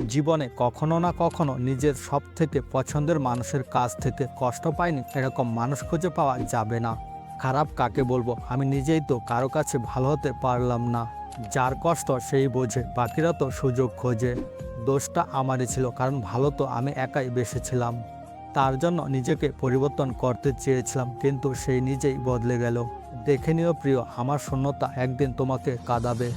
জীবনে কখনো না কখনো নিজের সবথেকে পছন্দের মানুষের কাছ থেকে কষ্ট পাইনি এরকম মানুষ খুঁজে পাওয়া যাবে না। খারাপ কাকে বলবো, আমি নিজেই তো কারো কাছে ভালো হতে পারলাম না। যার কষ্ট সেই বোঝে, বাকিরা তো সুযোগ খোঁজে। দোষটা আমারই ছিল, কারণ ভালো তো আমি একাই বেসেছিলাম। তার জন্য নিজেকে পরিবর্তন করতে চেয়েছিলাম, কিন্তু সেই নিজেই বদলে গেল। দেখে নিও প্রিয়, আমার শূন্যতা একদিন তোমাকে কাঁদাবে।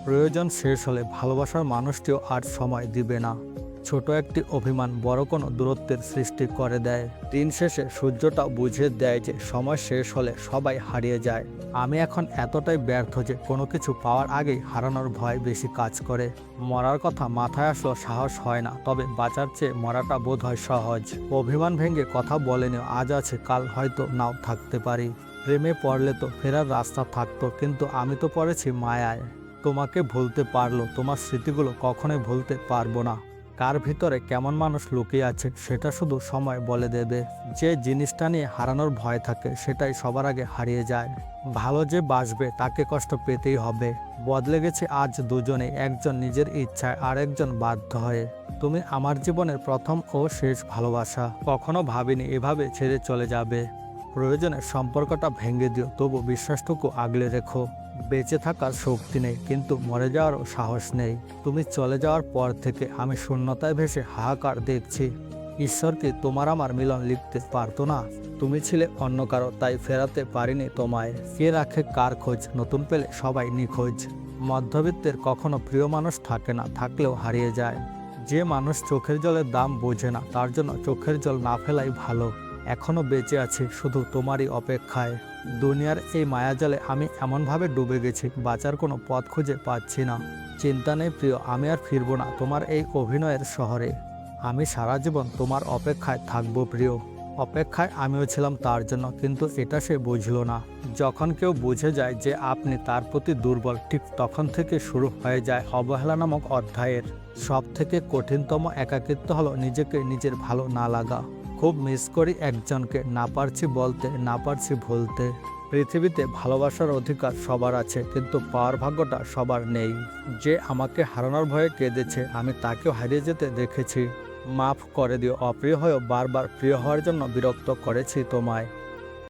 প্রয়োজন শেষ হলে ভালোবাসার মানুষটিও আর সময় দিবে না। ছোট একটি অভিমান বড় কোনো দূরত্বের সৃষ্টি করে দেয়। দিন শেষে সূর্যটা বুঝিয়ে দেয় যে সময় শেষ হলে সবাই হারিয়ে যায়। আমি এখন এতটাই ব্যর্থ যে কোনো কিছু পাওয়ার আগেই হারানোর ভয় বেশি কাজ করে। মরার কথা মাথায় আসলেও সাহস হয় না, তবে বাঁচার চেয়ে মরাটা বোধ হয় সহজ। অভিমান ভেঙে কথা বলেনিও, আজ আছে কাল হয়তো নাও থাকতে পারি। প্রেমে পড়লে তো ফেরার রাস্তা থাকতো, কিন্তু আমি তো পড়েছি মায়ায়। তোমাকে ভুলতে পারলো, তোমার স্মৃতিগুলো কখনোই ভুলতে পারবো না। কার ভিতরে কেমন মানুষ লুকিয়ে আছে সেটা শুধু সময় বলে দেবে। যে জিনিসটা নিয়ে হারানোর ভয় থাকে সেটাই সবার আগে হারিয়ে যায়। ভালো যে বাসবে তাকে কষ্ট পেতেই হবে। বদলে গেছে আজ দুজনে, একজন নিজের ইচ্ছায় আর একজন বাধ্য হয়ে। তুমি আমার জীবনের প্রথম ও শেষ ভালোবাসা। কখনো ভাবিনি এভাবে ছেড়ে চলে যাবে। প্রয়োজনে সম্পর্কটা ভেঙে দিও, তবু বিশ্বাসটুকু আগলে রেখো। বেঁচে থাকার শক্তি নেই, কিন্তু মরে যাওয়ারও সাহস নেই। তুমি চলে যাওয়ার পর থেকে আমি শূন্যতায় ভেসে হাহাকার দেখছি। ঈশ্বর কি তোমার আমার মিলন লিখতে পারতো না? তুমি ছিলে অন্য কারো, তাই ফেরাতে পারিনি তোমায়। কে রাখে কার খোঁজ, নতুন পেলে সবাই নিখোঁজ। মধ্যবিত্তের কখনো প্রিয় মানুষ থাকে না, থাকলেও হারিয়ে যায়। যে মানুষ চোখের জলের দাম বোঝে না, তার জন্য চোখের জল না ফেলাই ভালো। এখনো বেঁচে আছি শুধু তোমারই অপেক্ষায়। দুনিয়ার এই মায়াজালে আমি এমনভাবে ডুবে গেছি, বাঁচার কোনো পথ খুঁজে পাচ্ছি না। চিন্তা নেই প্রিয়, আমি আর ফিরবো না তোমার এই অভিনয়ের শহরে। আমি সারা জীবন তোমার অপেক্ষায় থাকবো প্রিয়। অপেক্ষায় আমিও ছিলাম তার জন্য, কিন্তু এটা সে বুঝল না। যখন কেউ বুঝে যায় যে আপনি তার প্রতি দুর্বল, ঠিক তখন থেকে শুরু হয়ে যায় অবহেলা নামক অধ্যায়ের সব থেকে কঠিনতম একাকিত্ব হলো নিজেকে নিজের ভালো না লাগা। খুব মিস করি একজনকে, না পারছি বলতে, না পারছি ভুলতে। পৃথিবীতে ভালোবাসার অধিকার সবার আছে, কিন্তু পাওয়ার ভাগ্যটা সবার নেই। যে আমাকে হারানোর ভয়ে কেঁদেছে, আমি তাকেও হারিয়ে যেতে দেখেছি। মাফ করে দিও, অপ্রিয় হয়েও বারবার প্রিয় হওয়ার জন্য বিরক্ত করেছি তোমায়।